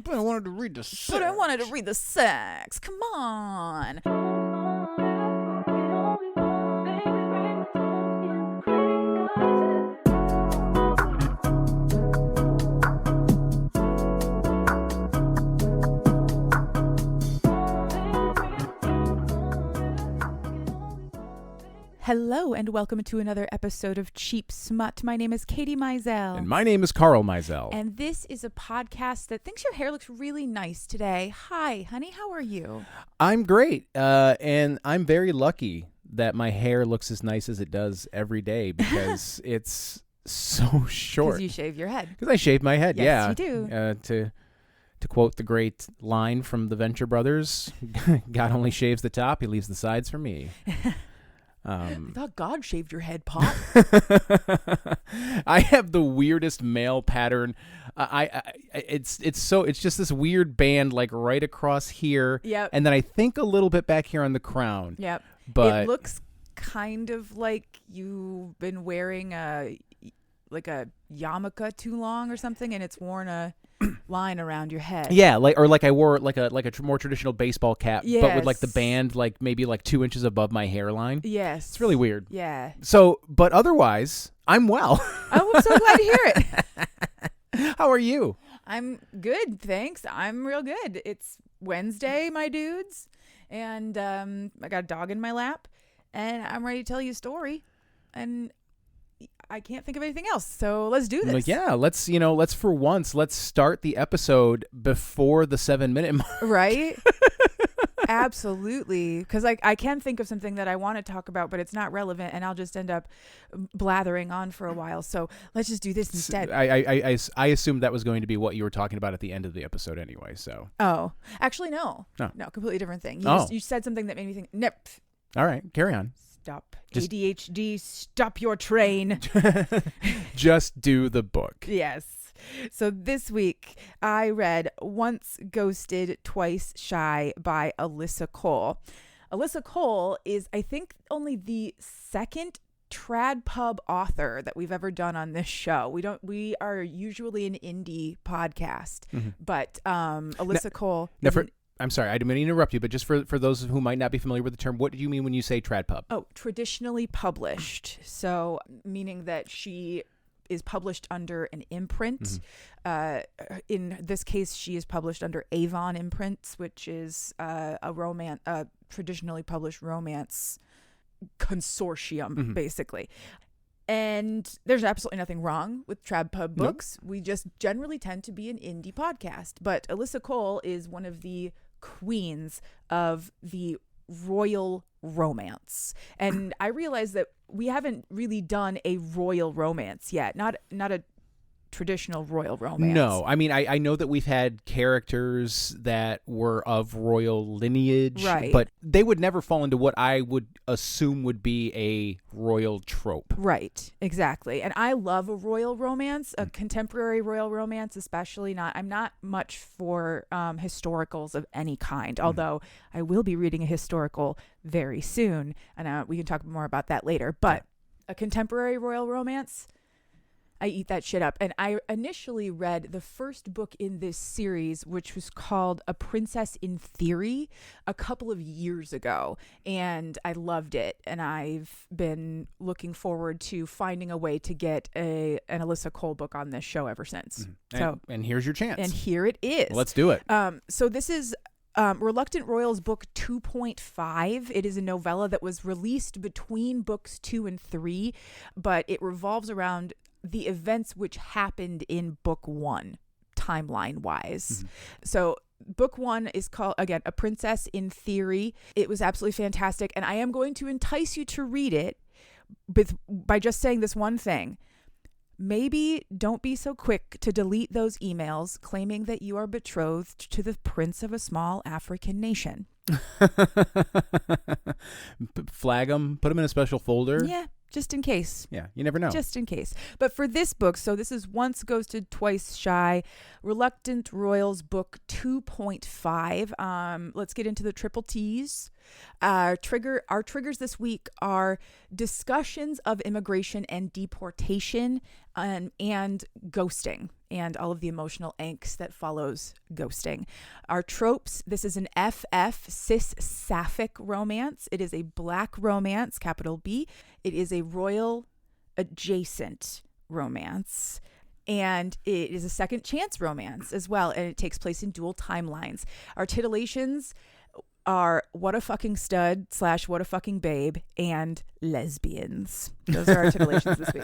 But I wanted to read the sex. But I wanted to read the sex. Come on. Hello and welcome to another episode of Cheap Smut. My name is Katie Mizell. And my name is Carl Mizell. And this is a podcast that thinks your hair looks really nice today. Hi, honey, how are you? I'm great. And I'm very lucky that my hair looks as nice as it does every day because it's so short. Because you shave your head. Because I shave my head, Yes, yeah. you do. To quote the great line from the Venture Brothers, God only shaves the top, he leaves the sides for me. I thought God shaved your head, Pop. I have the weirdest male pattern. It's just this weird band like right across here. Yep. And then I think a little bit back here on the crown. Yep. But it looks kind of like you've been wearing a yarmulke too long or something, and it's worn a line around your head. Yeah, like I wore like a more traditional baseball cap, yes. but with like the band like maybe like 2 inches above my hairline. Yes. It's really weird. Yeah. So, but otherwise, I'm well. Oh, I'm so glad to hear it. How are you? I'm good, thanks. I'm real good. It's Wednesday, my dudes, and I got a dog in my lap, and I'm ready to tell you a story, and I can't think of anything else, so let's do this. Like, yeah, let's start the episode before the 7-minute mark. Right? Absolutely. Because I can think of something that I want to talk about, but it's not relevant, and I'll just end up blathering on for a while. So let's just do this instead. I assumed that was going to be what you were talking about at the end of the episode anyway, so. Oh. Actually, no. No, completely different thing. You said something that made me think, nope. All right, carry on. Stop. ADHD, stop your train. Just do the book. Yes. So this week I read Once Ghosted, Twice Shy by Alyssa Cole. Alyssa Cole is, I think, only the second trad pub author that we've ever done on this show. We are usually an indie podcast, but Alyssa Cole. I'm sorry, I didn't mean to interrupt you, but just for those who might not be familiar with the term, what do you mean when you say trad pub? Oh, traditionally published. So meaning that she is published under an imprint. In this case, she is published under Avon Imprints, which is a traditionally published romance consortium, basically. And there's absolutely nothing wrong with trad pub books. Nope. We just generally tend to be an indie podcast. But Alyssa Cole is one of the queens of the royal romance. And I realize that we haven't really done a royal romance yet. Not a traditional royal romance. No, I mean, I know that we've had characters that were of royal lineage, right, but they would never fall into what I would assume would be a royal trope. Right, exactly. And I love a royal romance, a contemporary royal romance, especially. I'm not much for historicals of any kind, although I will be reading a historical very soon, and we can talk more about that later. But a contemporary royal romance, I eat that shit up. And I initially read the first book in this series, which was called A Princess in Theory, a couple of years ago. And I loved it. And I've been looking forward to finding a way to get an Alyssa Cole book on this show ever since. And here's your chance. And here it is. Let's do it. So this is Reluctant Royals book 2.5. It is a novella that was released between books 2 and 3, but it revolves around the events which happened in book 1, timeline wise. So book 1 is called, again, A Princess in Theory. It was absolutely fantastic, and I am going to entice you to read it by just saying this one thing. Maybe don't be so quick to delete those emails claiming that you are betrothed to the prince of a small African nation. Flag them, put them in a special folder. Yeah, just in case. Yeah, you never know. Just in case. But for this book, so this is Once Ghosted, Twice Shy, Reluctant Royals book 2.5. Let's get into the triple T's. Our triggers this week are discussions of immigration and deportation and ghosting. and all of the emotional angst that follows ghosting. Our tropes, this is an FF cis Sapphic romance. It is a black romance, capital B. It is a royal adjacent romance. And it is a second chance romance as well. And it takes place in dual timelines. Our titillations are what a fucking stud / what a fucking babe and lesbians. Those are our titillations this week.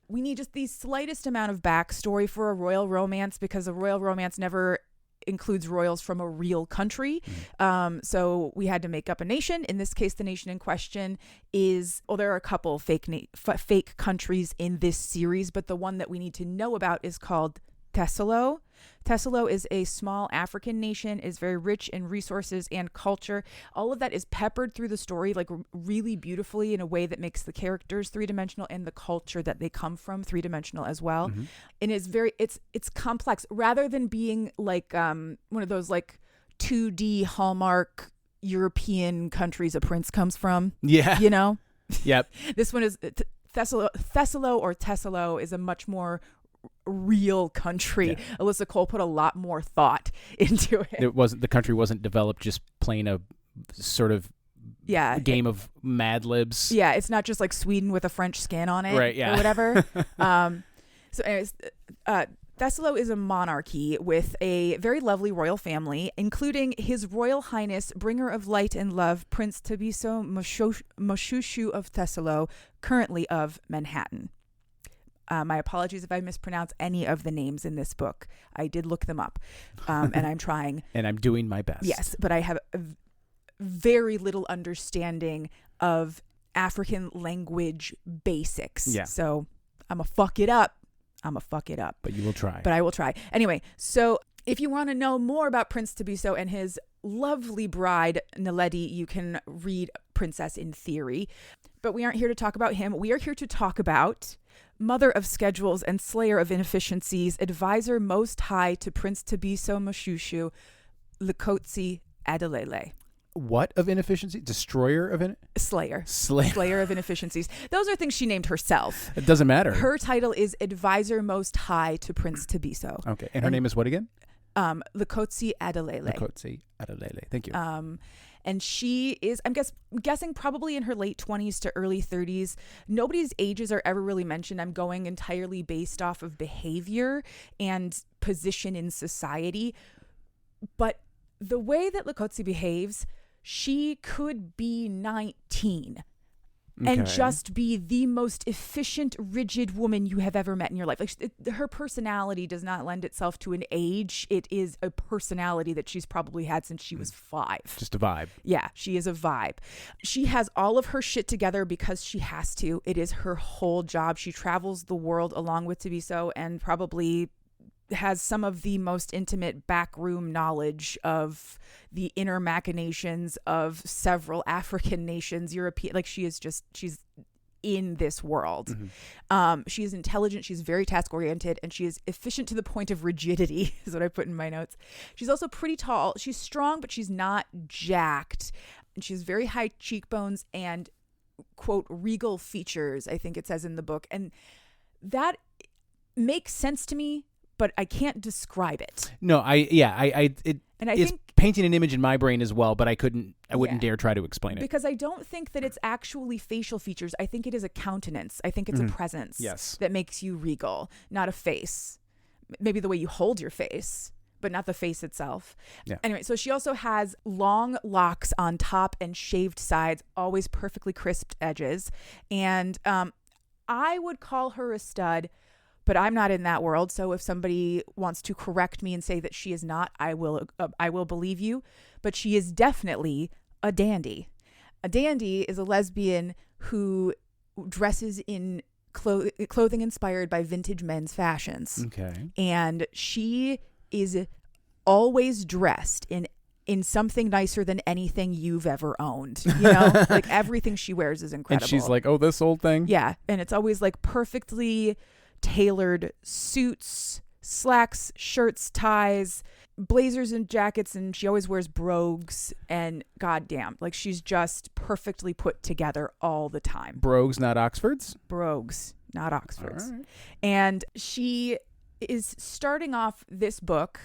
We need just the slightest amount of backstory for a royal romance because a royal romance never includes royals from a real country. So we had to make up a nation. In this case, the nation in question is, well, there are a couple fake countries in this series, but the one that we need to know about is called Thessalo. Thessalo is a small African nation, is very rich in resources and culture. All of that is peppered through the story like really beautifully in a way that makes the characters three-dimensional and the culture that they come from three-dimensional as well. And it's complex rather than being like one of those like 2D Hallmark European countries a prince comes from. Yeah. You know? Yep. This one is Thessalo is a much more real country. Yeah. Alyssa Cole put a lot more thought into it. The country wasn't developed just playing a sort of game of Mad Libs. Yeah, it's not just like Sweden with a French skin on it, right? Yeah, or whatever. So, anyways, Thessalo is a monarchy with a very lovely royal family, including His Royal Highness, Bringer of Light and Love, Prince Tabiso Moshushu of Thessalo, currently of Manhattan. My apologies if I mispronounce any of the names in this book. I did look them up, and I'm trying. And I'm doing my best. Yes, but I have very little understanding of African language basics. Yeah. So I'm going to fuck it up. But you will try. But I will try. Anyway, so if you want to know more about Prince Tabiso and his lovely bride, Naledi, you can read Princess in Theory. But we aren't here to talk about him. We are here to talk about mother of schedules and slayer of inefficiencies, advisor most high to Prince Tabiso Moshushu, Likotsi Adelele. What of inefficiency? Destroyer of Slayer of inefficiencies. Those are things she named herself. It doesn't matter. Her title is advisor most high to Prince Tabiso. Okay. And her name is what again? Likotsi Adelele. Likotsi Adelele. Thank you. And she is, I'm guessing probably in her late 20s to early 30s. Nobody's ages are ever really mentioned. I'm going entirely based off of behavior and position in society. But the way that Likotsi behaves, she could be 19 and just be the most efficient, rigid woman you have ever met in your life. Like her personality does not lend itself to an age. It is a personality that she's probably had since she was 5. Just a vibe. Yeah, she is a vibe. She has all of her shit together because she has to. It is her whole job. She travels the world along with Tabiso and probably has some of the most intimate backroom knowledge of the inner machinations of several African nations, European, like she's in this world. She is intelligent. She's very task oriented and she is efficient to the point of rigidity is what I put in my notes. She's also pretty tall. She's strong, but she's not jacked. And she has very high cheekbones and quote, regal features, I think it says in the book. And that makes sense to me, but I can't describe it. No, it's painting an image in my brain as well, but I wouldn't dare try to explain it. Because I don't think that it's actually facial features. I think it is a countenance. I think it's a presence that makes you regal, not a face. Maybe the way you hold your face, but not the face itself. Yeah. Anyway, so she also has long locks on top and shaved sides, always perfectly crisped edges. And I would call her a stud, but I'm not in that world. So if somebody wants to correct me and say that she is not, I will believe you. But she is definitely a dandy. A dandy is a lesbian who dresses in clothing inspired by vintage men's fashions. Okay. And she is always dressed in something nicer than anything you've ever owned. You know, like everything she wears is incredible. And she's like, oh, this old thing. Yeah. And it's always like perfectly tailored suits, slacks, shirts, ties, blazers and jackets, and she always wears brogues, and goddamn, like she's just perfectly put together all the time. Brogues, not Oxfords? Brogues. not Oxford's. All right. And she is starting off this book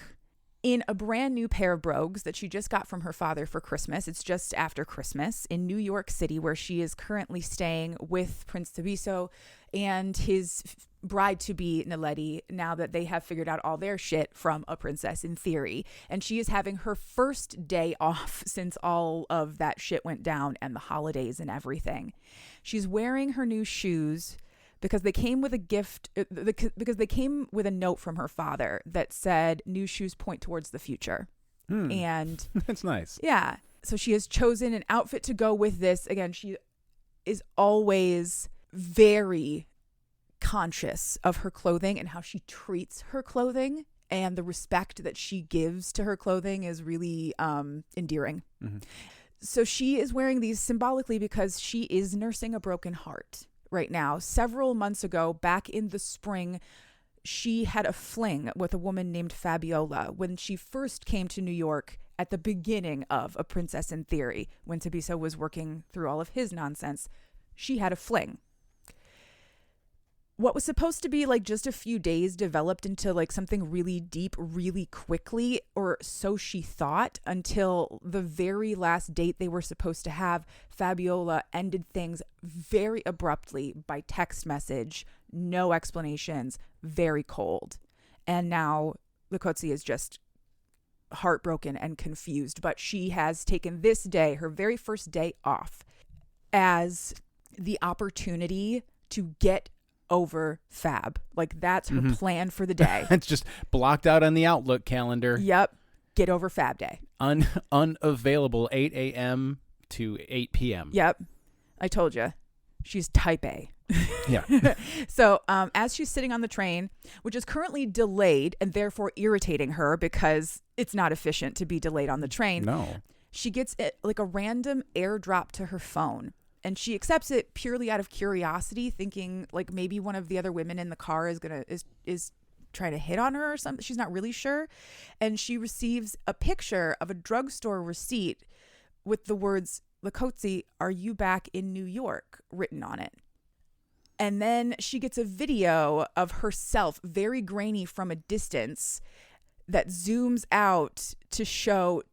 in a brand new pair of brogues that she just got from her father for Christmas. It's just after Christmas in New York City, where she is currently staying with Prince Tabiso and his bride-to-be, Naledi, now that they have figured out all their shit from A Princess in Theory. And she is having her first day off since all of that shit went down and the holidays and everything. She's wearing her new shoes because they came with a gift, because they came with a note from her father that said, new shoes point towards the future. And that's nice. Yeah. So she has chosen an outfit to go with this. Again, she is always very conscious of her clothing and how she treats her clothing, and the respect that she gives to her clothing is really endearing. Mm-hmm. So she is wearing these symbolically because she is nursing a broken heart right now. Several months ago, back in the spring, she had a fling with a woman named Fabiola when she first came to New York at the beginning of A Princess in Theory, when Tabiso was working through all of his nonsense. She had a fling. What was supposed to be like just a few days developed into like something really deep really quickly, or so she thought, until the very last date they were supposed to have. Fabiola ended things very abruptly by text message, no explanations, very cold. And now Likotsi is just heartbroken and confused, but she has taken this day, her very first day off, as the opportunity to get over Fab. Like, that's her plan for the day. It's just blocked out on the Outlook calendar. Yep. Get over Fab day. Unavailable 8 a.m. to 8 p.m. Yep. I told you. She's type A. Yeah. So as she's sitting on the train, which is currently delayed and therefore irritating her because it's not efficient to be delayed on the train. No. She gets like a random airdrop to her phone. And she accepts it purely out of curiosity, thinking like maybe one of the other women in the car is trying to hit on her or something. She's not really sure. And she receives a picture of a drugstore receipt with the words, "Likotsi, are you back in New York?" written on it. And then she gets a video of herself, very grainy from a distance, that zooms out to show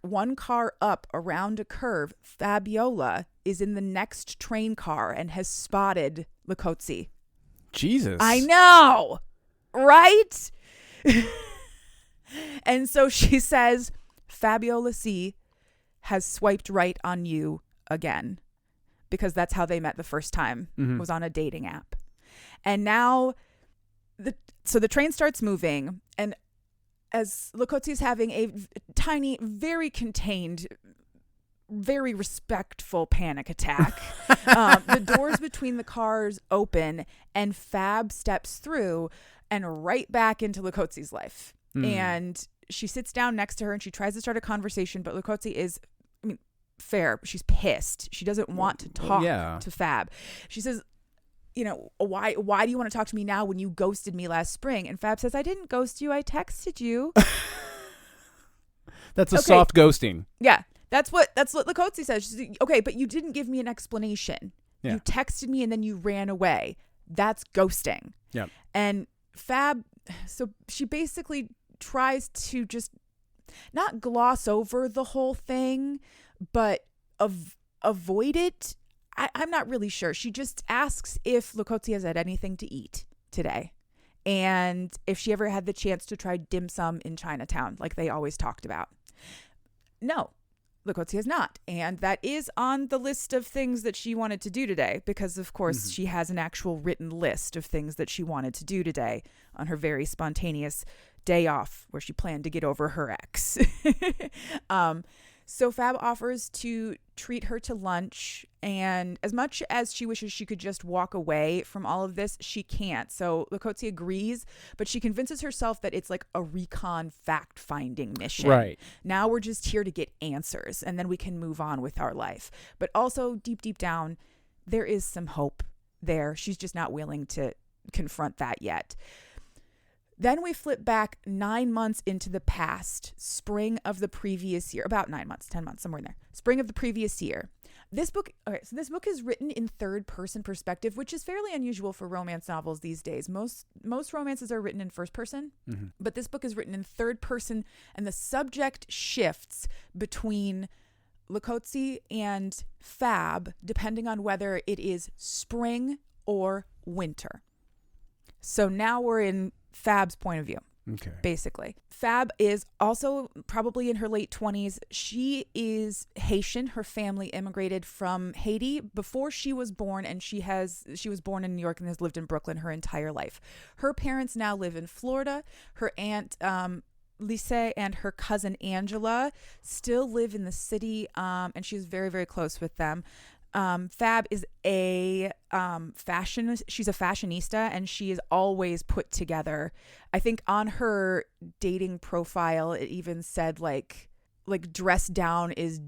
one car up around a curve. Fabiola is in the next train car and has spotted Likotsi. Jesus. I know, right? And so she says, Fabiola C has swiped right on you again, because that's how they met the first time, was on a dating app. And now so the train starts moving, and as Likotsi is having a tiny, very contained, very respectful panic attack, the doors between the cars open and Fab steps through and right back into Likotsi's life. And she sits down next to her and she tries to start a conversation, but Likotsi is, fair. She's pissed. She doesn't want to talk to Fab. She says, why do you want to talk to me now when you ghosted me last spring? And Fab says, I didn't ghost you. I texted you. That's a soft ghosting. Yeah. That's what Likotsi says. She's like, okay, but you didn't give me an explanation. Yeah. You texted me and then you ran away. That's ghosting. Yeah. And Fab, so she basically tries to just not gloss over the whole thing, but avoid it. I'm not really sure. She just asks if Likotsi has had anything to eat today, and if she ever had the chance to try dim sum in Chinatown like they always talked about. No, Likotsi has not. And that is on the list of things that she wanted to do today, because of course she has an actual written list of things that she wanted to do today on her very spontaneous day off where she planned to get over her ex. So Fab offers to treat her to lunch, and as much as she wishes she could just walk away from all of this, she can't. So Likotsi agrees, but she convinces herself that it's like a recon fact-finding mission. Right. Now we're just here to get answers, and then we can move on with our life. But also, deep down, there is some hope there. She's just not willing to confront that yet. Then we flip back 9 months into the past, spring of the previous year, about 9 months, 10 months, somewhere in there. Spring of the previous year. This book, so this book is written in third person perspective, which is fairly unusual for romance novels these days. Most romances are written in first person, but this book is written in third person, and the subject shifts between Likotsi and Fab depending on whether it is spring or winter. So now we're in Fab's point of view. Okay. Basically. Fab is also probably in her late 20s. She is Haitian. Her family immigrated from Haiti before she was born, and she was born in New York and has lived in Brooklyn her entire life. Her parents now live in Florida. Her aunt Lise and her cousin Angela still live in the city, and she's very, very close with them. Fab is she's a fashionista, and she is always put together. I think on her dating profile, it even said like dress down is,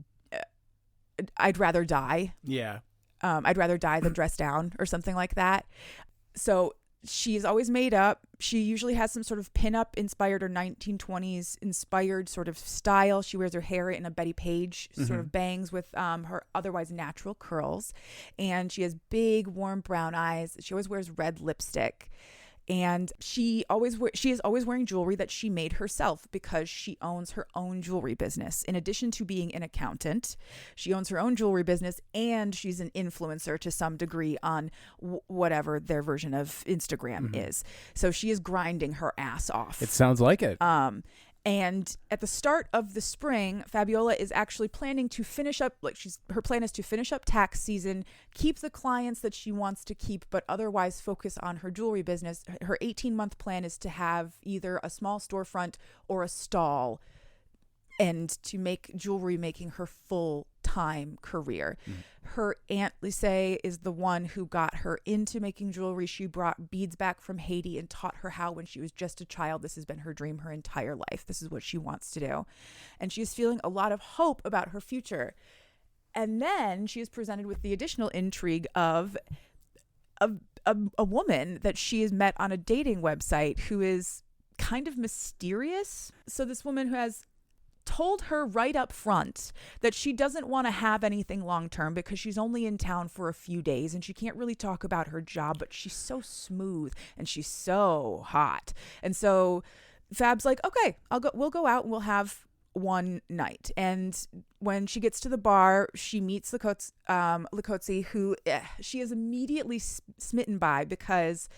I'd rather die. Yeah. I'd rather die than dress down or something like that. So she's always made up. She usually has some sort of pinup inspired or 1920s inspired sort of style. She wears her hair in a Betty Page sort of bangs with her otherwise natural curls. And she has big, warm brown eyes. She always wears red lipstick. And she is always wearing jewelry that she made herself because she owns her own jewelry business. In addition to being an accountant, she owns her own jewelry business, and she's an influencer to some degree on whatever their version of Instagram is. So she is grinding her ass off. It sounds like it. And at the start of the spring, Fabiola is actually planning to finish up, her plan is to finish up tax season, keep the clients that she wants to keep, but otherwise focus on her jewelry business. Her 18-month plan is to have either a small storefront or a stall, and to make jewelry making her full-time career. Her aunt Lise is the one who got her into making jewelry. She brought beads back from Haiti and taught her how when she was just a child. This has been her dream her entire life. This is what she wants to do. And she's feeling a lot of hope about her future. And then she is presented with the additional intrigue of a woman that she has met on a dating website who is kind of mysterious. So this woman who has told her right up front that she doesn't want to have anything long term because she's only in town for a few days and she can't really talk about her job, but she's so smooth and she's so hot. And so Fab's like, okay, we'll go out and we'll have one night. And when she gets to the bar, she meets Likotsi, who she is immediately smitten by because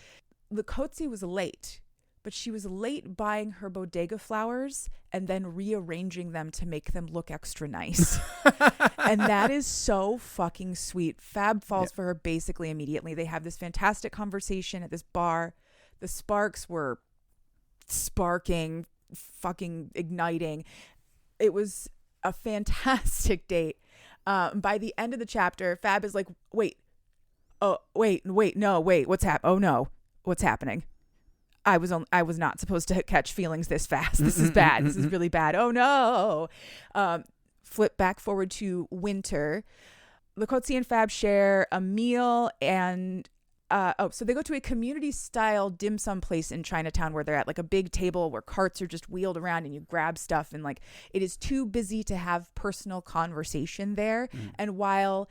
Likotsi was late. But she was late buying her bodega flowers and then rearranging them to make them look extra nice. And that is so fucking sweet. Fab falls for her basically immediately. They have this fantastic conversation at this bar. The sparks were sparking, fucking igniting. It was a fantastic date. By the end of the chapter, Fab is like, wait, what's happening? I was not supposed to catch feelings this fast. This is bad. This is really bad. Oh no. Flip back forward to winter. Likotsi and Fab share a meal and so they go to a community style dim sum place in Chinatown where they're at like a big table where carts are just wheeled around and you grab stuff, and like it is too busy to have personal conversation there. And while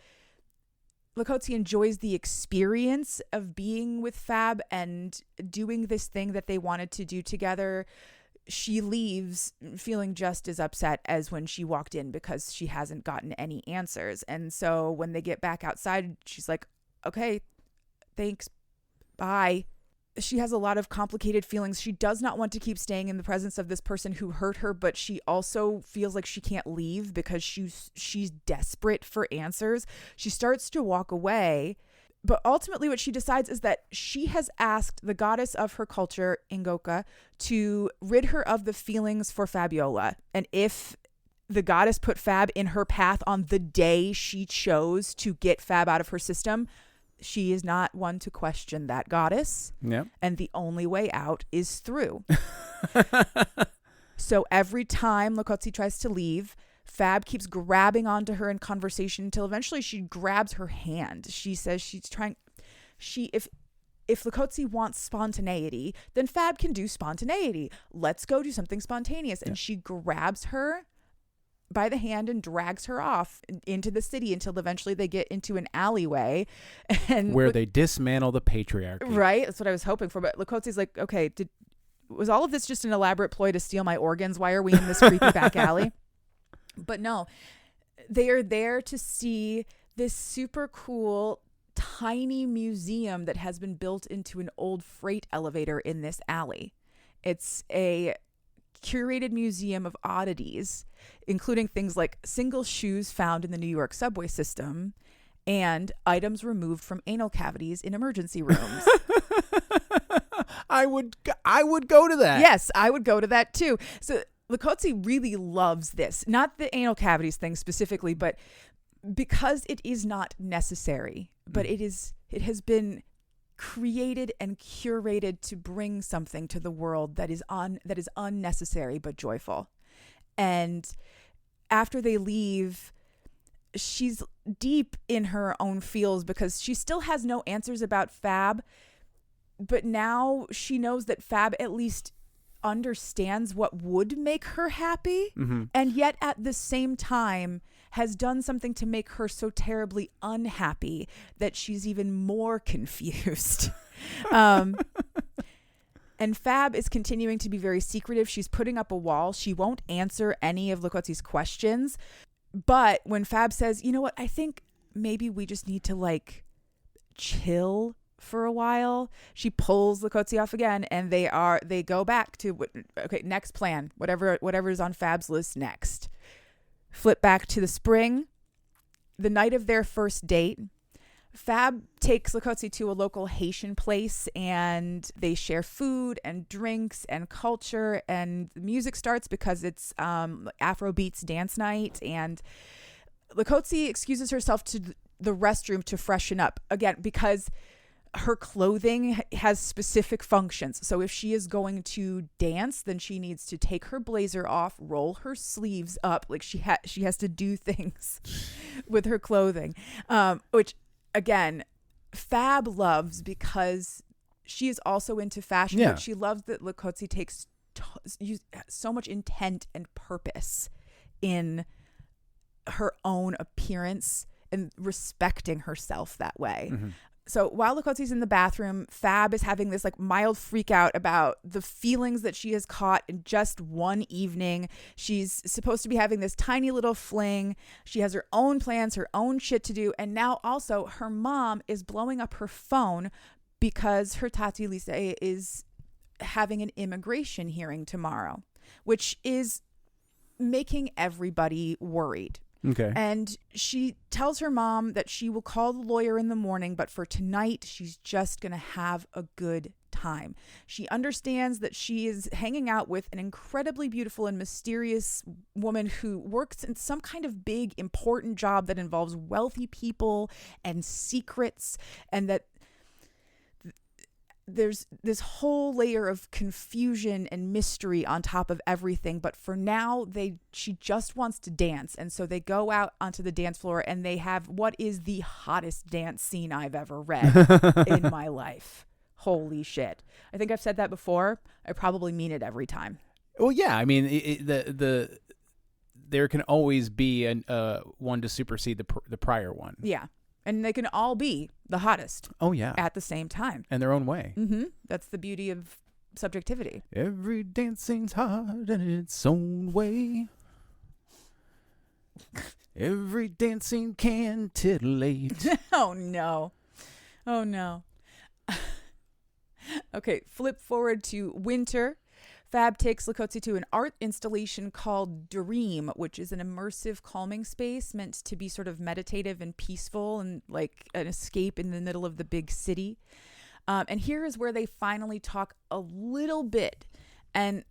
Likotsi enjoys the experience of being with Fab and doing this thing that they wanted to do together, she leaves feeling just as upset as when she walked in because she hasn't gotten any answers. And so when they get back outside, she's like, okay, thanks, bye. She has a lot of complicated feelings. She does not want to keep staying in the presence of this person who hurt her, but she also feels like she can't leave because she's desperate for answers. She starts to walk away, but ultimately what she decides is that she has asked the goddess of her culture, Ingoka, to rid her of the feelings for Fabiola. And if the goddess put Fab in her path on the day she chose to get Fab out of her system, she is not one to question that goddess. Yeah. And the only way out is through. So every time Likotsi tries to leave, Fab keeps grabbing onto her in conversation until eventually she grabs her hand. She says if Likotsi wants spontaneity, then Fab can do spontaneity. Let's go do something spontaneous. And she grabs her by the hand and drags her off into the city until eventually they get into an alleyway and where they dismantle the patriarchy. Right? That's what I was hoping for. But Likotzi's like, okay, was all of this just an elaborate ploy to steal my organs? Why are we in this creepy back alley? But no, they are there to see this super cool tiny museum that has been built into an old freight elevator in this alley. It's a curated museum of oddities, including things like single shoes found in the New York subway system and items removed from anal cavities in emergency rooms. I would go to that. Yes, I would go to that too. So Likotsi really loves this. Not the anal cavities thing specifically, but because it is not necessary, but it has been created and curated to bring something to the world that is unnecessary but joyful. And after they leave, she's deep in her own feels because she still has no answers about Fab, but now she knows that Fab at least understands what would make her happy, and yet at the same time has done something to make her so terribly unhappy that she's even more confused. And Fab is continuing to be very secretive. She's putting up a wall. She won't answer any of Likotsi's questions. But when Fab says, you know what, I think maybe we just need to like chill for a while, she pulls Likotsi off again, and they go back to next plan, whatever is on Fab's list next. Flip back to the spring, the night of their first date. Fab takes Likotsi to a local Haitian place, and they share food and drinks and culture, and the music starts because it's Afrobeats dance night, and Likotsi excuses herself to the restroom to freshen up again because her clothing has specific functions. So if she is going to dance, then she needs to take her blazer off, roll her sleeves up. Like she has to do things with her clothing, which again, Fab loves because she is also into fashion. Yeah. But she loves that Likotsi takes so much intent and purpose in her own appearance and respecting herself that way. So while Likotsi's in the bathroom, Fab is having this like mild freak out about the feelings that she has caught in just one evening. She's supposed to be having this tiny little fling. She has her own plans, her own shit to do. And now also her mom is blowing up her phone because her Tati Lise is having an immigration hearing tomorrow, which is making everybody worried. Okay. And she tells her mom that she will call the lawyer in the morning, but for tonight, she's just going to have a good time. She understands that she is hanging out with an incredibly beautiful and mysterious woman who works in some kind of big, important job that involves wealthy people and secrets, and that there's this whole layer of confusion and mystery on top of everything. But for now, she just wants to dance. And so they go out onto the dance floor and they have what is the hottest dance scene I've ever read in my life. Holy shit. I think I've said that before. I probably mean it every time. Well, yeah. I mean, there can always be one to supersede the prior one. Yeah. And they can all be the hottest. Oh, yeah. At the same time. In their own way. That's the beauty of subjectivity. Every dancing's hard in its own way. Every dancing can titillate. Oh, no. Oh, no. Okay, flip forward to winter. Fab takes Likotsi to an art installation called Dream, which is an immersive calming space meant to be sort of meditative and peaceful and like an escape in the middle of the big city. And here is where they finally talk a little bit. And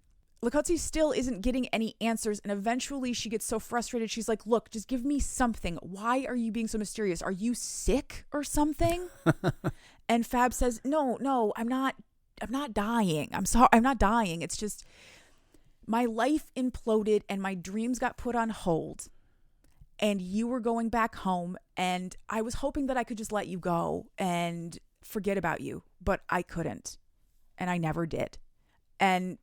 Likotsi still isn't getting any answers. And eventually she gets so frustrated. She's like, look, just give me something. Why are you being so mysterious? Are you sick or something? And Fab says, no, I'm not dying. I'm sorry. I'm not dying. It's just my life imploded and my dreams got put on hold and you were going back home and I was hoping that I could just let you go and forget about you, but I couldn't. And I never did. And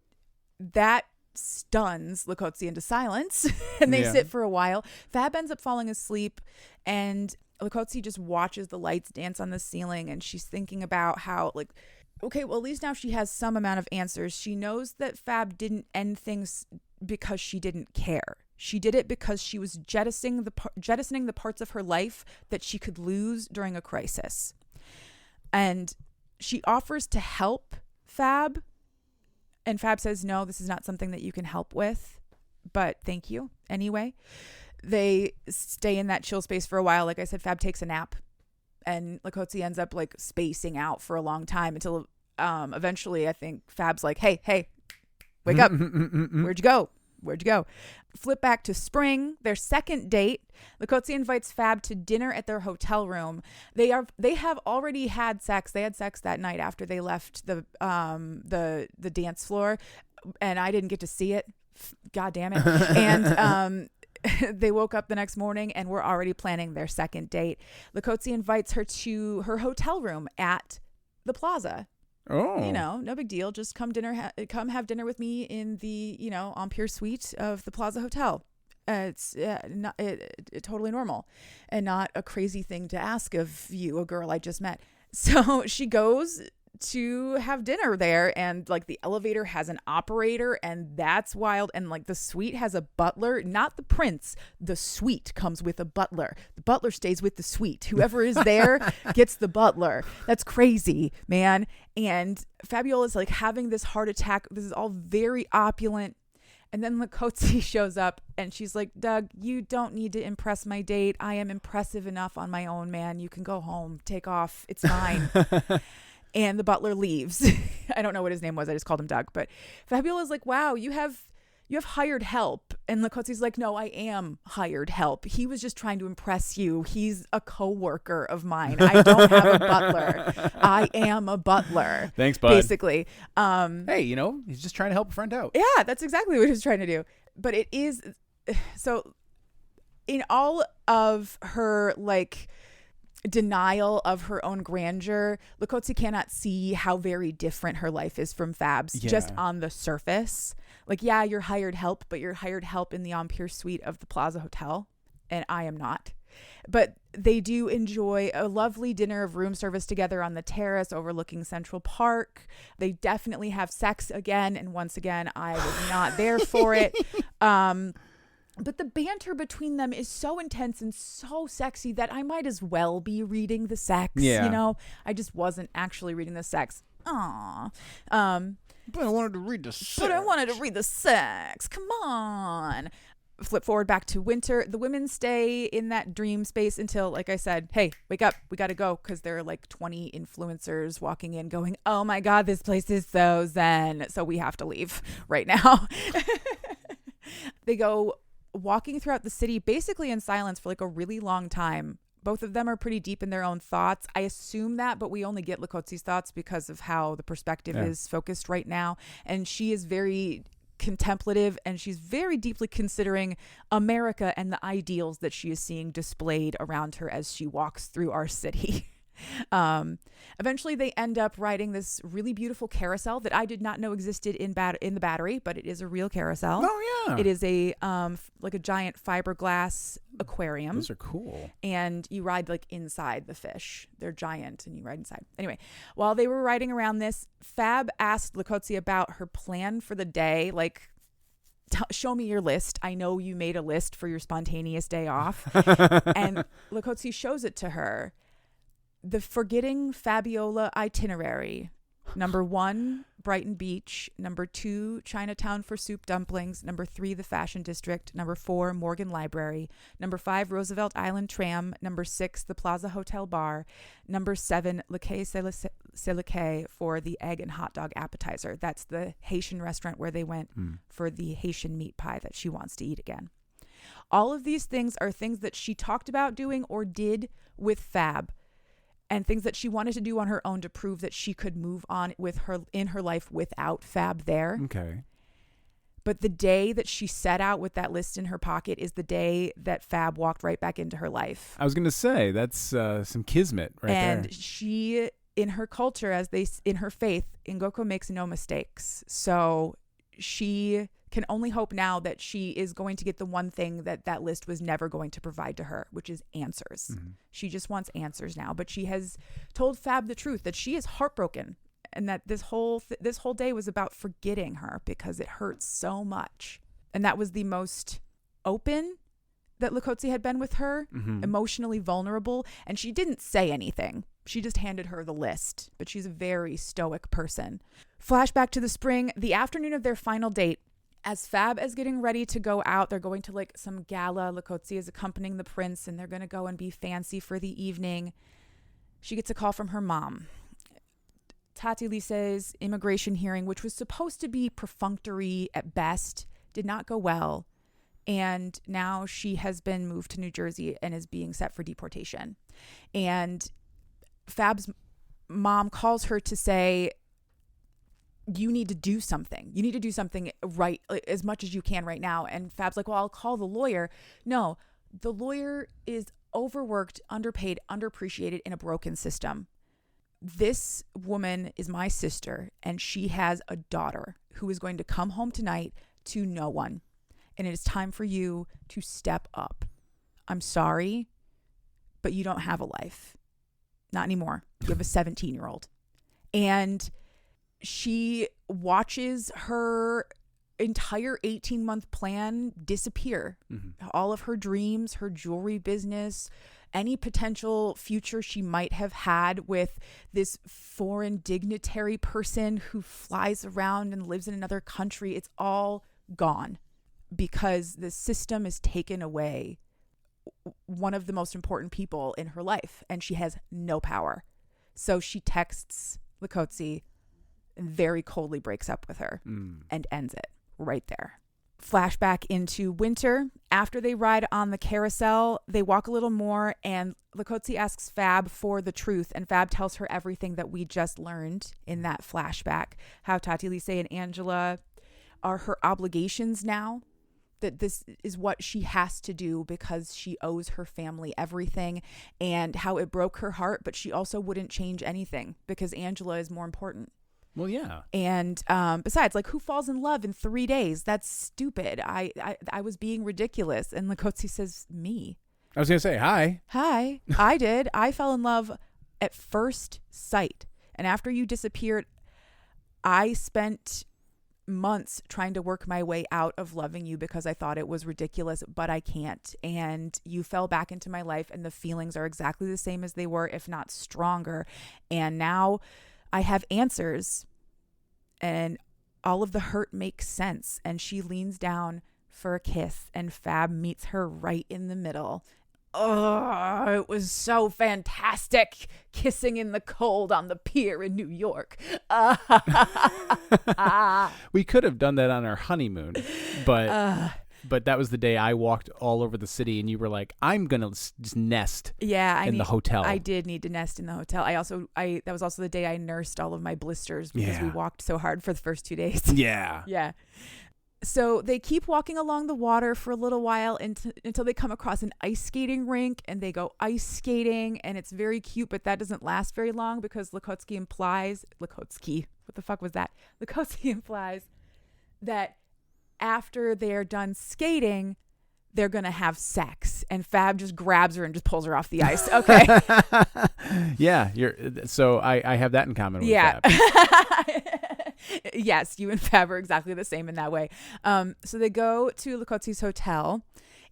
that stuns Likotsi into silence and they sit for a while. Fab ends up falling asleep and Likotsi just watches the lights dance on the ceiling, and she's thinking about how, like, okay, well, at least now she has some amount of answers. She knows that Fab didn't end things because she didn't care. She did it because she was jettisoning the parts of her life that she could lose during a crisis. And she offers to help Fab, and Fab says, no, this is not something that you can help with, but thank you anyway. They stay in that chill space for a while. Like I said, Fab takes a nap, and Likotsi ends up like spacing out for a long time until eventually I think Fab's like, hey, wake up. Where'd you go? Flip back to spring, their second date. Likotsi invites Fab to dinner at their hotel room. They have already had sex. They had sex that night after they left the dance floor, and I didn't get to see it. God damn it. And they woke up the next morning and were already planning their second date. Likotsi invites her to her hotel room at the Plaza. Oh, No big deal. Just come have dinner with me in the, Empire suite of the Plaza Hotel. It's totally normal and not a crazy thing to ask of you, a girl I just met. So she goes to have dinner there, and like the elevator has an operator, and that's wild. And like the suite has a butler, not the prince. The suite comes with a butler. The butler stays with the suite. Whoever is there gets the butler. That's crazy, man. And Fabiola's like having this heart attack. This is all very opulent. And then Likotsi shows up and she's like, Doug, you don't need to impress my date. I am impressive enough on my own, man. You can go home, take off. It's fine. And the butler leaves. I don't know what his name was. I just called him Doug. But Fabiola's like, wow, you have hired help. And Likotsi's like, no, I am hired help. He was just trying to impress you. He's a coworker of mine. I don't have a butler. I am a butler. Thanks, bud. Basically. Hey, he's just trying to help a friend out. Yeah, that's exactly what he was trying to do. But it is so in all of her like denial of her own grandeur, Likotsi cannot see how very different her life is from Fab's just on the surface. Like, yeah, you're hired help, but you're hired help in the Empire suite of the Plaza Hotel, and I am not. But they do enjoy a lovely dinner of room service together on the terrace overlooking Central Park. They definitely have sex again, and once again, I was not there for it. But the banter between them is so intense and so sexy that I might as well be reading the sex. Yeah. I just wasn't actually reading the sex. Aww. But I wanted to read the sex. Come on. Flip forward back to winter. The women stay in that dream space until, like I said, hey, wake up. We got to go, because there are like 20 influencers walking in going, oh my God, this place is so zen. So we have to leave right now. They go walking throughout the city basically in silence for like a really long time. Both of them are pretty deep in their own thoughts. I assume that, but we only get Likotsi's thoughts because of how the perspective is focused right now. And she is very contemplative, and she's very deeply considering America and the ideals that she is seeing displayed around her as she walks through our city. Eventually they end up riding this really beautiful carousel that I did not know existed in the Battery, but it is a real carousel. Oh yeah. It is a like a giant fiberglass aquarium. Those are cool. And you ride like inside the fish. They're giant and you ride inside. Anyway, while they were riding around this, Fab asked Likotsi about her plan for the day. Like, show me your list. I know you made a list for your spontaneous day off. And Likotsi shows it to her. The Forgetting Fabiola itinerary. Number 1, Brighton Beach. Number 2, Chinatown for soup dumplings. Number 3, the Fashion District. Number 4, Morgan Library. Number 5, Roosevelt Island Tram. Number 6, the Plaza Hotel Bar. Number 7, Le Quai c'est Le Quai for the egg and hot dog appetizer. That's the Haitian restaurant where they went for the Haitian meat pie that she wants to eat again. All of these things are things that she talked about doing or did with Fab, and things that she wanted to do on her own to prove that she could move on with her in her life without Fab there. Okay. But the day that she set out with that list in her pocket is the day that Fab walked right back into her life. I was going to say, that's some kismet right there. And she, in her culture, in her faith, Ngoko makes no mistakes. So she can only hope now that she is going to get the one thing that list was never going to provide to her, which is answers. She just wants answers now. But she has told Fab the truth, that she is heartbroken, and that this whole day was about forgetting her because it hurts so much. And that was the most open that Likotsi had been with her, emotionally vulnerable. And she didn't say anything. She just handed her the list, but she's a very stoic person. Flashback to the spring, the afternoon of their final date. As Fab is getting ready to go out, they're going to like some gala. Likotsi is accompanying the prince, and they're going to go and be fancy for the evening. She gets a call from her mom. Tati Lise's immigration hearing, which was supposed to be perfunctory at best, did not go well. And now she has been moved to New Jersey and is being set for deportation. And Fab's mom calls her to say, you need to do something. You need to do something right, as much as you can right now. And Fab's like, well, I'll call the lawyer. No, the lawyer is overworked, underpaid, underappreciated in a broken system. This woman is my sister, and she has a daughter who is going to come home tonight to no one. And it is time for you to step up. I'm sorry, but you don't have a life. Not anymore. You have a 17-year-old. And she watches her entire 18-month plan disappear. All of her dreams, her jewelry business, any potential future she might have had with this foreign dignitary person who flies around and lives in another country, it's all gone because the system has taken away one of the most important people in her life, and she has no power. So she texts Likotsi and very coldly breaks up with her and ends it right there. Flashback into winter. After they ride on the carousel, they walk a little more, and Likotsi asks Fab for the truth, and Fab tells her everything that we just learned in that flashback. How Tati Lise and Angela are her obligations now, that this is what she has to do because she owes her family everything, and how it broke her heart, but she also wouldn't change anything because Angela is more important. Well, yeah. And besides, like, who falls in love in 3 days? That's stupid. I was being ridiculous. And Likotsi says, me. I was going to say, hi. Hi. I did. I fell in love at first sight. And after you disappeared, I spent months trying to work my way out of loving you because I thought it was ridiculous, but I can't. And you fell back into my life, and the feelings are exactly the same as they were, if not stronger. And now I have answers, and all of the hurt makes sense. And she leans down for a kiss, and Fab meets her right in the middle. Oh, it was so fantastic, kissing in the cold on the pier in New York. We could have done that on our honeymoon, but that was the day I walked all over the city, and you were like, I'm going to just nest in the hotel. I did need to nest in the hotel. That was also the day I nursed all of my blisters because we walked so hard for the first 2 days. Yeah. Yeah. So they keep walking along the water for a little while until they come across an ice skating rink, and they go ice skating, and it's very cute, but that doesn't last very long because Likotsi implies that after they're done skating, they're going to have sex, and Fab just grabs her and just pulls her off the ice. Okay. Yeah. So I have that in common with Fab. Yes, you and Fab are exactly the same in that way. So they go to Likotsi's hotel.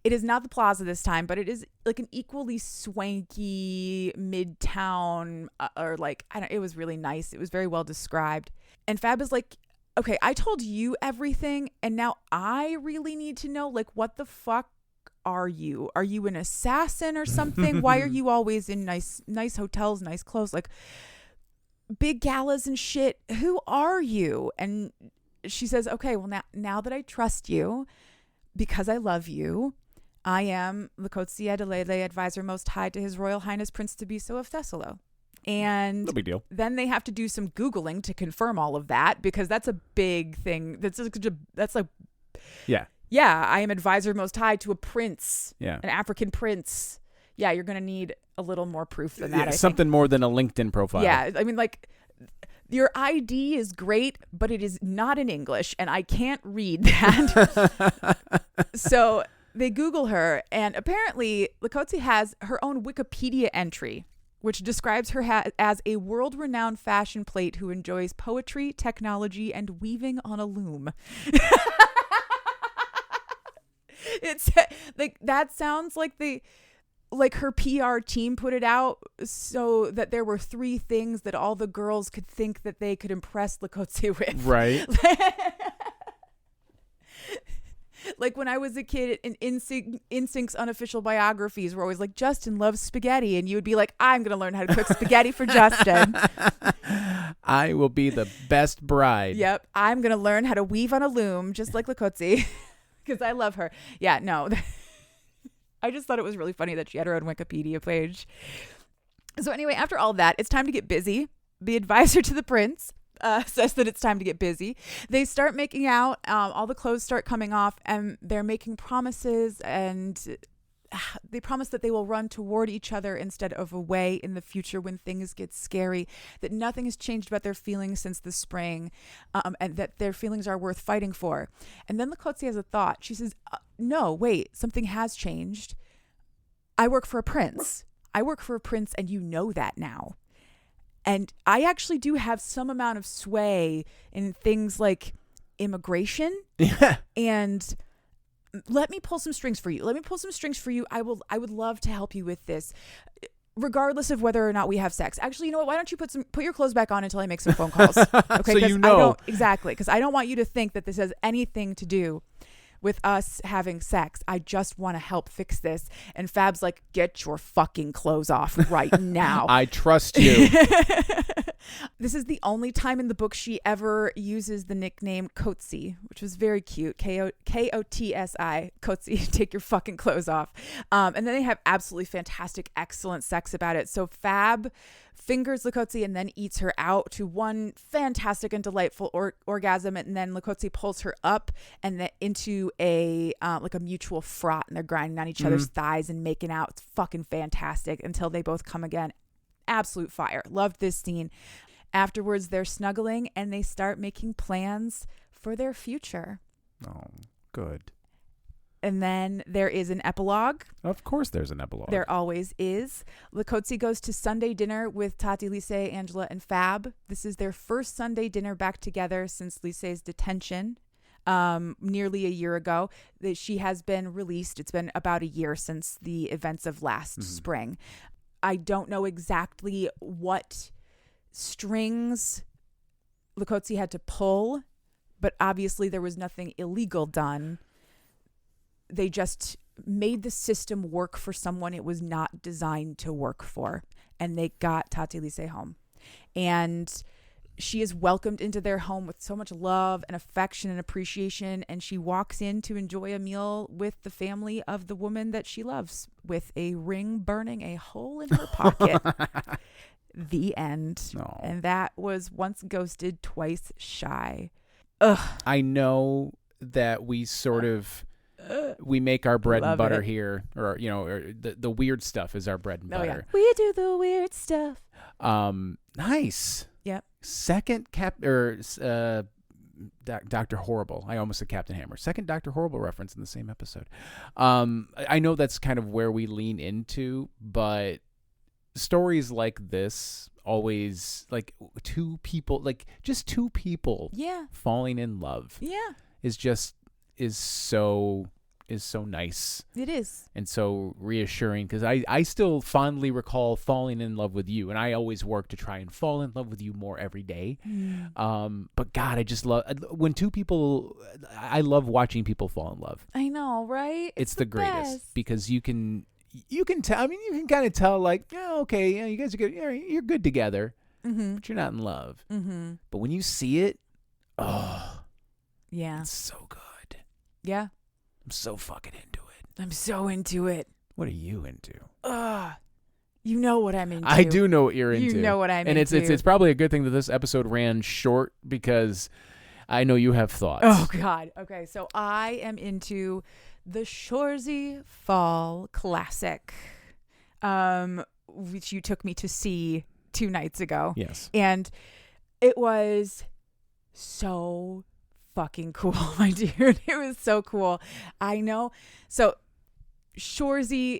It is not the Plaza this time, but it is like an equally swanky midtown, it was really nice. It was very well described. And Fab is like, okay, I told you everything, and now I really need to know, like, what the fuck are you? Are you an assassin or something? Why are you always in nice hotels, nice clothes, like big galas and shit? Who are you? And she says, okay, well, now that I trust you, because I love you, I am Likotsi Adelele, advisor most high to His Royal Highness Prince Tabiso of Thessalo. And no big deal. Then they have to do some Googling to confirm all of that, because that's a big thing. That's like, yeah, I am advisor most high to a prince, an African prince. Yeah, you're going to need a little more proof than that. Something more than a LinkedIn profile. Yeah, I mean, like, Your ID is great, but it is not in English, and I can't read that. So they Google her, and apparently Likotsi has her own Wikipedia entry, which describes her as a world-renowned fashion plate who enjoys poetry, technology, and weaving on a loom. It's like that sounds like her PR team put it out so that there were 3 things that all the girls could think that they could impress Likotsi with. Right. Like when I was a kid, in NSYNC's unofficial biographies were always like, Justin loves spaghetti. And you would be like, I'm going to learn how to cook spaghetti for Justin. I will be the best bride. Yep. I'm going to learn how to weave on a loom, just like Likotsi, because I love her. Yeah, no. I just thought it was really funny that she had her own Wikipedia page. So anyway, after all that, it's time to get busy. The advisor to the prince says that it's time to get busy. They start making out. All the clothes start coming off, and they're making promises, and they promise that they will run toward each other instead of away in the future when things get scary, that nothing has changed about their feelings since the spring, and that their feelings are worth fighting for. And then Likotsi has a thought. She says, no, wait, something has changed. I work for a prince. And you know that now. And I actually do have some amount of sway in things like immigration. Yeah. And let me pull some strings for you. I would love to help you with this, regardless of whether or not we have sex. Actually, you know what? Why don't you put your clothes back on until I make some phone calls? Okay, so you know. Because I don't want you to think that this has anything to do with us having sex. I just want to help fix this. And Fab's like, get your fucking clothes off right now. I trust you. This is the only time in the book she ever uses the nickname Kotsi, which was very cute. Kotsi, Kotsi, take your fucking clothes off. And then they have absolutely fantastic, excellent sex about it. So Fab fingers Likotsi and then eats her out to one fantastic and delightful orgasm, and then Likotsi pulls her up and then into a like a mutual fraught, and they're grinding on each other's thighs and making out. It's fucking fantastic until they both come again. Absolute fire. Loved this scene. Afterwards, they're snuggling and they start making plans for their future. Oh, good. And then there is an epilogue. Of course there's an epilogue. There always is. Likotsi goes to Sunday dinner with Tati, Lissé, Angela, and Fab. This is their first Sunday dinner back together since Lissé's detention nearly a year ago. That she has been released. It's been about a year since the events of last spring. I don't know exactly what strings Likotsi had to pull, but obviously there was nothing illegal done. They just made the system work for someone it was not designed to work for. And they got Tati Lissé home. And she is welcomed into their home with so much love and affection and appreciation. And she walks in to enjoy a meal with the family of the woman that she loves, with a ring burning a hole in her pocket. The end. Oh. And that was once ghosted, twice shy. Ugh. I know that we sort of... we make our bread and butter here, or the weird stuff is our bread and butter. Yeah. We do the weird stuff. Nice. Yep. Second Dr. Horrible. I almost said Captain Hammer. Second Dr. Horrible reference in the same episode. I know that's kind of where we lean into, but stories like this always, like, two people falling in love. Yeah. is so nice. It is. And so reassuring, because I still fondly recall falling in love with you, and I always work to try and fall in love with you more every day. But God, I just love when two people, I love watching people fall in love. I know, right? It's the greatest best. Because you can tell, I mean, you can kind of tell, like, yeah, okay, yeah, you guys are good, you're good together, but you're not in love. But when you see it, yeah, it's so good. Yeah. I'm so fucking into it. I'm so into it. What are you into? You know what I'm into. I do know what you're into. You know what I'm into. And it's probably a good thing that this episode ran short, because I know you have thoughts. Oh, God. Okay, so I am into the Shoresy Fall Classic, which you took me to see 2 nights ago. Yes. And It was so fucking cool, my dude. It was so cool. I know. So Shoresy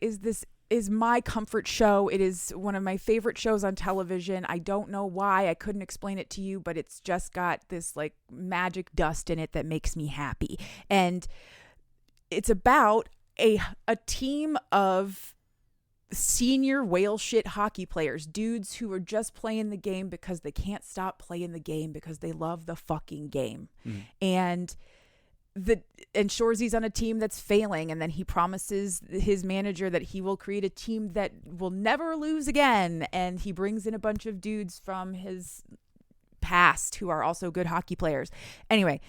is my comfort show. It is one of my favorite shows on television. I don't know why. I couldn't explain it to you, but it's just got this like magic dust in it that makes me happy. And it's about a team of senior whale shit hockey players, dudes who are just playing the game because they can't stop playing the game because they love the fucking game. And Shoresy's on a team that's failing, and then he promises his manager that he will create a team that will never lose again, and he brings in a bunch of dudes from his past who are also good hockey players. Anyway,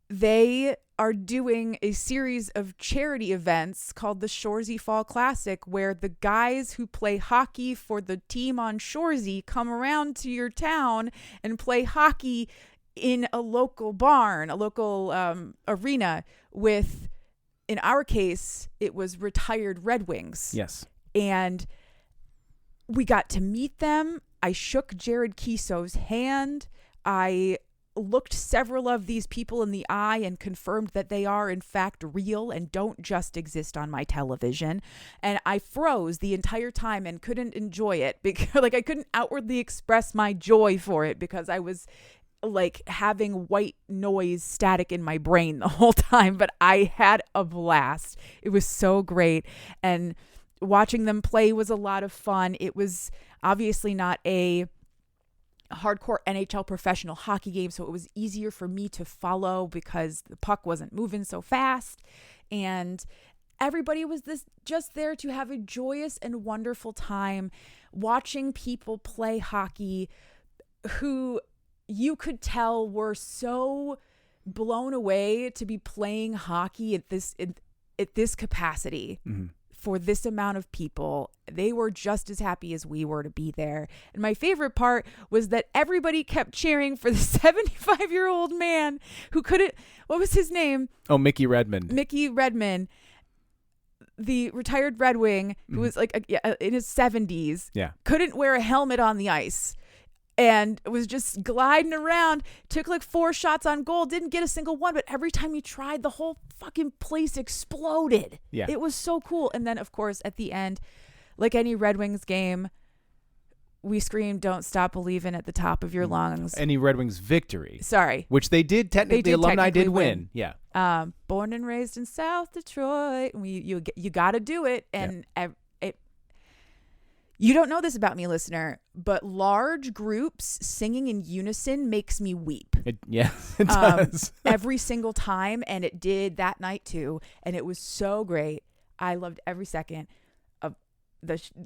they are doing a series of charity events called the Shoresy Fall Classic, where the guys who play hockey for the team on Shoresy come around to your town and play hockey in a local barn, a local arena with, in our case, it was retired Red Wings. Yes. And we got to meet them. I shook Jared Kiso's hand. I looked several of these people in the eye and confirmed that they are in fact real and don't just exist on my television. And I froze the entire time and couldn't enjoy it because I couldn't outwardly express my joy for it because I was like having white noise static in my brain the whole time, but I had a blast. It was so great. And watching them play was a lot of fun. It was obviously not a hardcore NHL professional hockey game, so it was easier for me to follow because the puck wasn't moving so fast. And everybody was just there to have a joyous and wonderful time watching people play hockey who you could tell were so blown away to be playing hockey at this capacity for this amount of people. They were just as happy as we were to be there. And my favorite part was that everybody kept cheering for the 75-year-old man who couldn't, what was his name? Oh, Mickey Redmond, the retired Red Wing, who was like in his 70s, couldn't wear a helmet on the ice. And was just gliding around, took like 4 shots on goal, didn't get a single one, but every time he tried, the whole fucking place exploded. Yeah. It was so cool. And then, of course, at the end, like any Red Wings game, we screamed, "Don't stop believing" at the top of your lungs. Any Red Wings victory. Sorry. Which they did technically, the alumni did win. Yeah. Born and raised in South Detroit. You got to do it. And you don't know this about me, listener, but large groups singing in unison makes me weep. It does. Every single time, and it did that night too, and it was so great. I loved every second of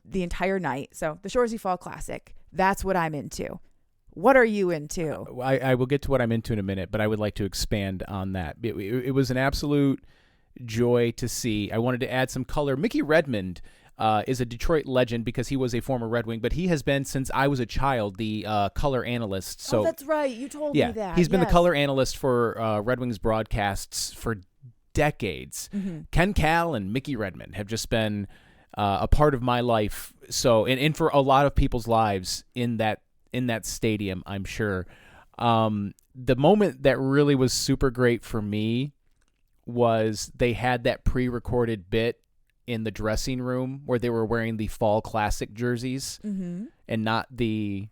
the entire night. So the Shoresy Fall Classic, that's what I'm into. What are you into? I will get to what I'm into in a minute, but I would like to expand on that. It was an absolute joy to see. I wanted to add some color. Mickey Redmond is a Detroit legend because he was a former Red Wing, but he has been, since I was a child, the color analyst. So, that's right. You told me that. He's been the color analyst for Red Wings broadcasts for decades. Ken Kal and Mickey Redmond have just been a part of my life. So, and for a lot of people's lives in that stadium, I'm sure. The moment that really was super great for me was they had that pre-recorded bit in the dressing room where they were wearing the Fall Classic jerseys and not the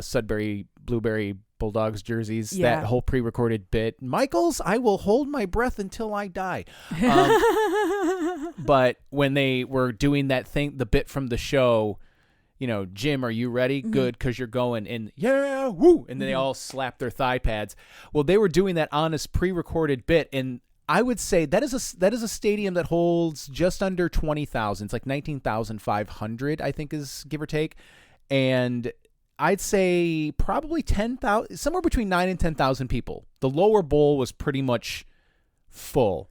Sudbury Blueberry Bulldogs jerseys. Yeah. That whole pre-recorded bit. Michaels, I will hold my breath until I die. But when they were doing that thing, the bit from the show, Jim, are you ready? Good, because you're going, and yeah, woo! And then they all slap their thigh pads. Well, they were doing that on this pre-recorded bit, and I would say that is a stadium that holds just under 20,000. It's like 19,500, I think, is give or take. And I'd say probably 10,000, somewhere between 9 and 10,000 people. The lower bowl was pretty much full.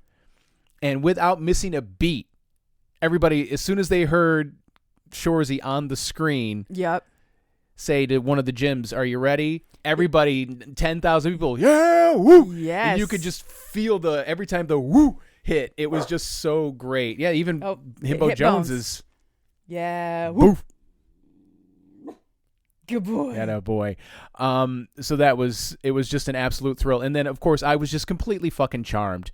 And without missing a beat, everybody, as soon as they heard Shoresy on the screen, say to one of the gyms, "Are you ready?" Everybody, 10,000 people, yeah, woo! Yes. And you could just feel every time the woo hit, it was just so great. Yeah, even Himbo Jones is, yeah, woo! Good boy. Yeah, boy. So it was just an absolute thrill. And then, of course, I was just completely fucking charmed.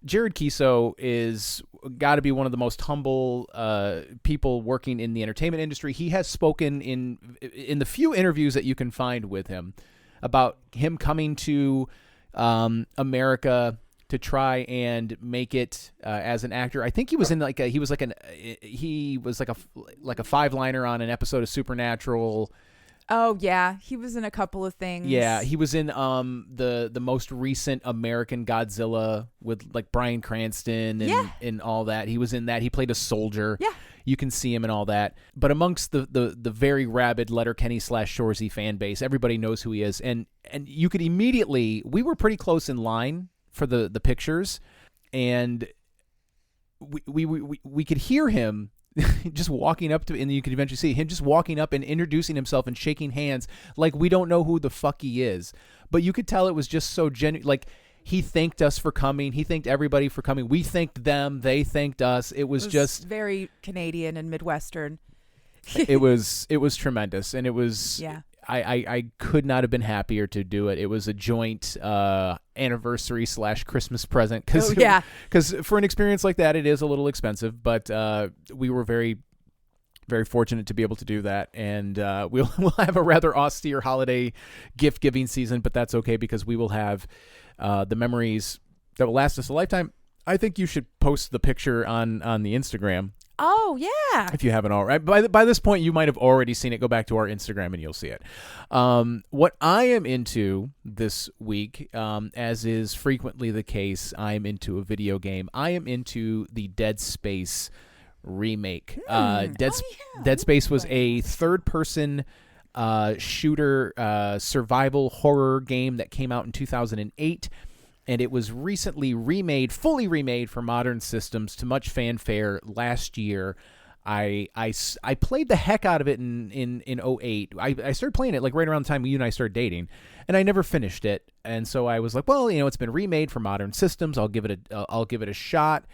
Jared Kiso is got to be one of the most humble people working in the entertainment industry. He has spoken in the few interviews that you can find with him about him coming to America to try and make it as an actor. I think he was in like a 5-liner on an episode of Supernatural. Oh yeah, he was in a couple of things. Yeah, he was in the most recent American Godzilla with like Bryan Cranston and all that. He was in that. He played a soldier. Yeah. You can see him and all that. But amongst the very rabid Letterkenny / Shoresy fan base, everybody knows who he is. And you could immediately, we were pretty close in line for the pictures, and we could hear him just walking up to, and you could eventually see him just walking up and introducing himself and shaking hands like we don't know who the fuck he is. But you could tell it was just so genuine. Like, he thanked us for coming. He thanked everybody for coming. We thanked them. They thanked us. It was just very Canadian and Midwestern. it was tremendous. And it was, yeah. I could not have been happier to do it. It was a joint anniversary / Christmas present. Because for an experience like that, it is a little expensive, but we were very, very fortunate to be able to do that. And we'll have a rather austere holiday gift giving season, but that's okay because we will have the memories that will last us a lifetime. I think you should post the picture on the Instagram. Oh, yeah. If you haven't already. By this point, you might have already seen it. Go back to our Instagram and you'll see it. What I am into this week, as is frequently the case, I am into a video game. I am into the Dead Space remake. Dead Space was a third-person shooter survival horror game that came out in 2008. And it was recently fully remade for modern systems to much fanfare last year. I played the heck out of it in 2008. I started playing it like right around the time you and I started dating, and I never finished it. And so I was like, well, it's been remade for modern systems. I'll give it a shot.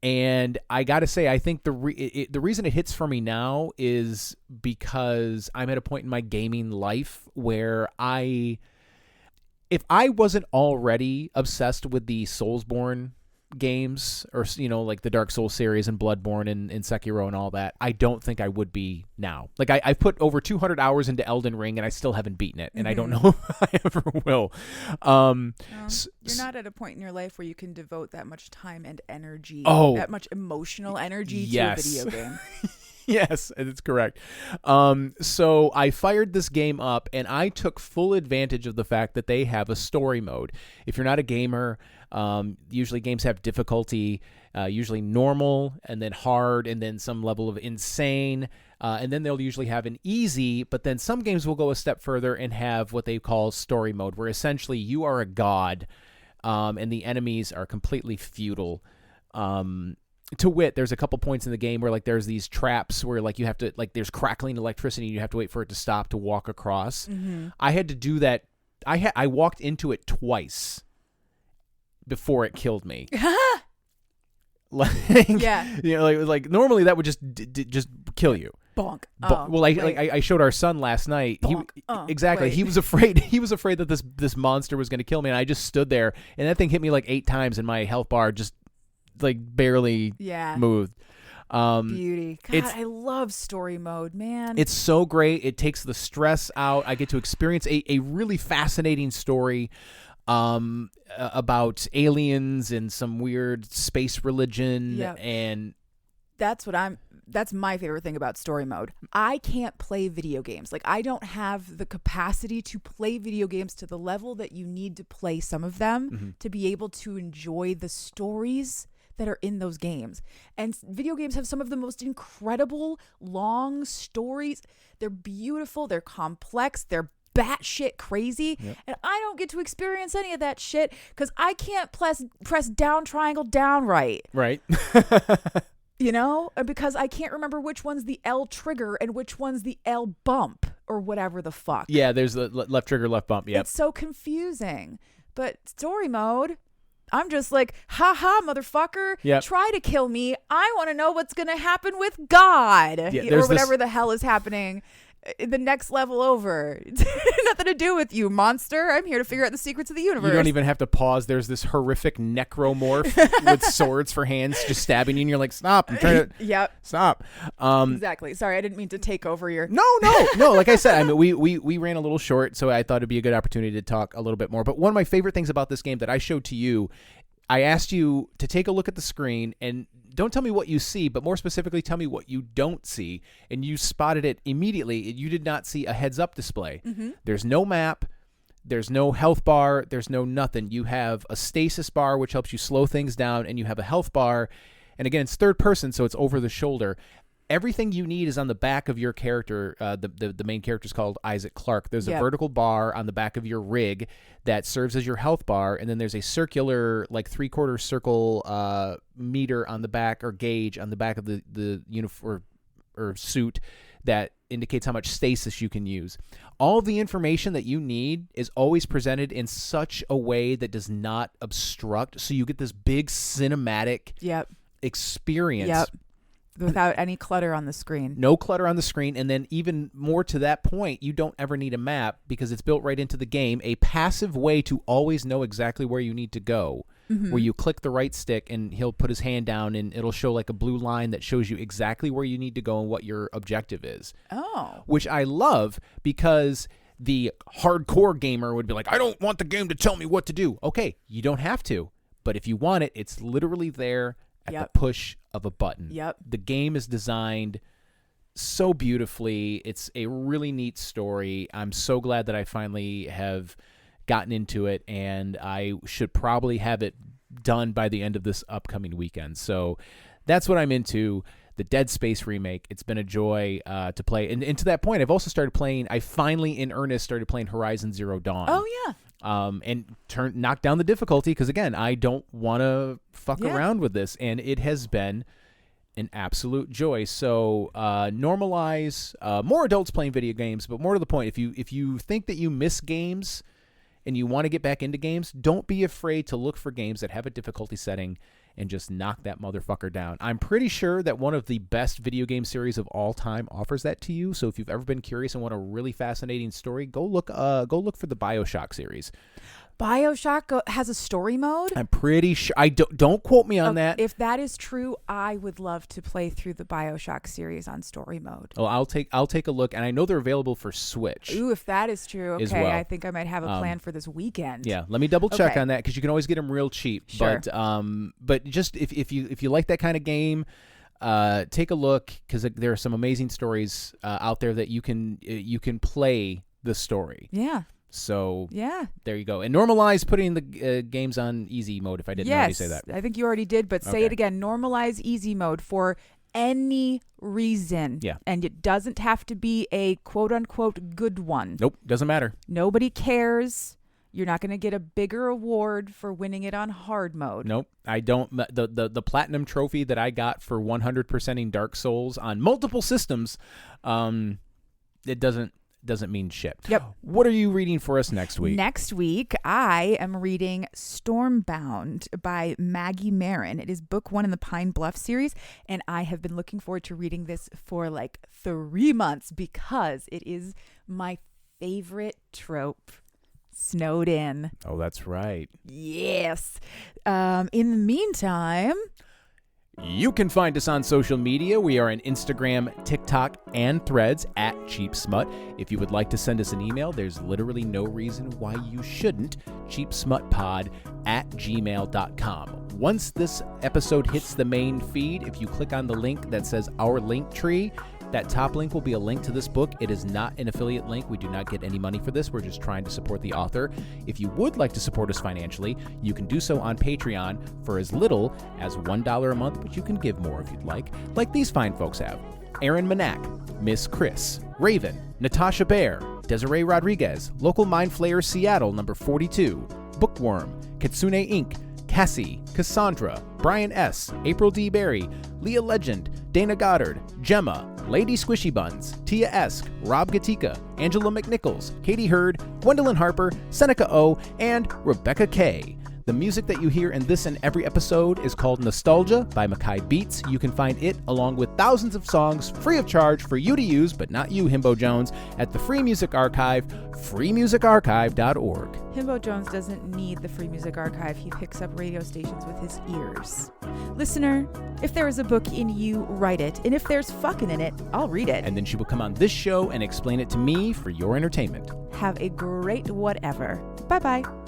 And I got to say, I think the reason it hits for me now is because I'm at a point in my gaming life where if I wasn't already obsessed with the Soulsborne games, or like the Dark Souls series and Bloodborne and Sekiro and all that, I don't think I would be now. Like I've put over 200 hours into Elden Ring and I still haven't beaten it, and I don't know if I ever will. You're not at a point in your life where you can devote that much time and energy, that much emotional energy to a video game. Yes, that's correct. So I fired this game up, and I took full advantage of the fact that they have a story mode. If you're not a gamer, usually games have difficulty, usually normal, and then hard, and then some level of insane, and then they'll usually have an easy, but then some games will go a step further and have what they call story mode, where essentially you are a god, and the enemies are completely futile. To wit, there's a couple points in the game where like there's these traps where like you have to, like, there's crackling electricity and you have to wait for it to stop to walk across. Mm-hmm. I had to do that. I walked into it twice before it killed me. Like, like normally that would just kill you. Bonk. Well, I showed our son last night. Exactly. Wait. He was afraid. He was afraid that this monster was going to kill me, and I just stood there, and that thing hit me like 8 times, and my health bar just like barely moved. Beauty. God, I love story mode, man. It's so great. It takes the stress out. I get to experience a really fascinating story about aliens and some weird space religion. Yep. And that's my favorite thing about story mode. I can't play video games. Like, I don't have the capacity to play video games to the level that you need to play some of them to be able to enjoy the stories that are in those games. And video games have some of the most incredible long stories. They're beautiful, they're complex, they're batshit crazy. Yep. And I don't get to experience any of that shit because I can't press down triangle down right. Right. Because I can't remember which one's the L trigger and which one's the L bump or whatever the fuck. Yeah, there's the left trigger, left bump. Yep. It's so confusing. But story mode, I'm just like, ha, motherfucker. Yep. Try to kill me. I want to know what's going to happen with God or whatever the hell is happening. the next level over. Nothing to do with you, monster. I'm here to figure out the secrets of the universe. You don't even have to pause. There's this horrific necromorph with swords for hands just stabbing you, and you're like, stop. I'm trying to stop. Exactly. Sorry, I didn't mean to take over your... No. Like I said, I mean, we ran a little short, so I thought it'd be a good opportunity to talk a little bit more. But one of my favorite things about this game that I showed to you, I asked you to take a look at the screen and don't tell me what you see, but more specifically, tell me what you don't see. And you spotted it immediately. You did not see a heads-up display. Mm-hmm. There's no map. There's no health bar. There's no nothing. You have a stasis bar, which helps you slow things down, and you have a health bar. And again, it's third person, so it's over the shoulder. Everything you need is on the back of your character. The main character is called Isaac Clarke. There's a vertical bar on the back of your rig that serves as your health bar, and then there's a circular, like 3/4 circle meter on the back, or gauge on the back of the uniform or suit that indicates how much stasis you can use. All of the information that you need is always presented in such a way that does not obstruct, so you get this big cinematic experience. Yep. Without any clutter on the screen. No clutter on the screen. And then even more to that point, you don't ever need a map because it's built right into the game. A passive way to always know exactly where you need to go, where you click the right stick and he'll put his hand down and it'll show like a blue line that shows you exactly where you need to go and what your objective is. Oh. Which I love because the hardcore gamer would be like, I don't want the game to tell me what to do. Okay, you don't have to. But if you want it, it's literally there at the push of a button. Yep. The game is designed so beautifully. It's a really neat story. I'm so glad that I finally have gotten into it, and I should probably have it done by the end of this upcoming weekend. So that's what I'm into. The Dead Space remake. It's been a joy to play. And to that point, I've also started playing, I finally in earnest started playing Horizon Zero Dawn. Oh, yeah. And knock down the difficulty because, again, I don't want to fuck around with this. And it has been an absolute joy. So normalize more adults playing video games, but more to the point, if you think that you miss games and you want to get back into games, don't be afraid to look for games that have a difficulty setting and just knock that motherfucker down. I'm pretty sure that one of the best video game series of all time offers that to you. So if you've ever been curious and want a really fascinating story, go look for the BioShock series. BioShock has a story mode? I'm pretty sure. I don't quote me on that. If that is true, I would love to play through the BioShock series on story mode. Oh, I'll take a look, and I know they're available for Switch. Ooh, if that is true, okay. Well. I think I might have a plan for this weekend. Yeah, let me double check on that because you can always get them real cheap. Sure. But just if you like that kind of game, take a look because there are some amazing stories out there that you can play the story. Yeah. So there you go. And normalize putting the games on easy mode if I didn't already say that. I think you already did, but say it again. Normalize easy mode for any reason. Yeah. And it doesn't have to be a quote-unquote good one. Nope, doesn't matter. Nobody cares. You're not going to get a bigger award for winning it on hard mode. Nope, I don't. The platinum trophy that I got for 100%ing Dark Souls on multiple systems, it doesn't mean shit. Yep. What are you reading for us next week? Next week, I am reading Stormbound by Maggie Marin. It is book 1 in the Pine Bluff series, and I have been looking forward to reading this for like 3 months because it is my favorite trope. Snowed in. Oh, that's right. Yes. In the meantime... You can find us on social media. We are on Instagram, TikTok, and Threads at Cheap Smut. If you would like to send us an email, there's literally no reason why you shouldn't. cheapsmutpod@gmail.com. Once this episode hits the main feed, if you click on the link that says Our Link Tree, that top link will be a link to this book. It is not an affiliate link. We do not get any money for this. We're just trying to support the author. If you would like to support us financially, you can do so on Patreon for as little as $1 a month, but you can give more if you'd like these fine folks have. Aaron Manak, Miss Chris, Raven, Natasha Bear, Desiree Rodriguez, Local Mind Flayer Seattle, number 42, Bookworm, Kitsune Inc., Cassie, Cassandra, Brian S., April D. Berry, Leah Legend, Dana Goddard, Gemma, Lady Squishy Buns, Tia Esk, Rob Gatika, Angela McNichols, Katie Hurd, Gwendolyn Harper, Seneca O, and Rebecca K. The music that you hear in this and every episode is called Nostalgia by Mackay Beats. You can find it along with thousands of songs free of charge for you to use, but not you, Himbo Jones, at the Free Music Archive, freemusicarchive.org. Himbo Jones doesn't need the Free Music Archive. He picks up radio stations with his ears. Listener, if there is a book in you, write it. And if there's fucking in it, I'll read it. And then she will come on this show and explain it to me for your entertainment. Have a great whatever. Bye-bye.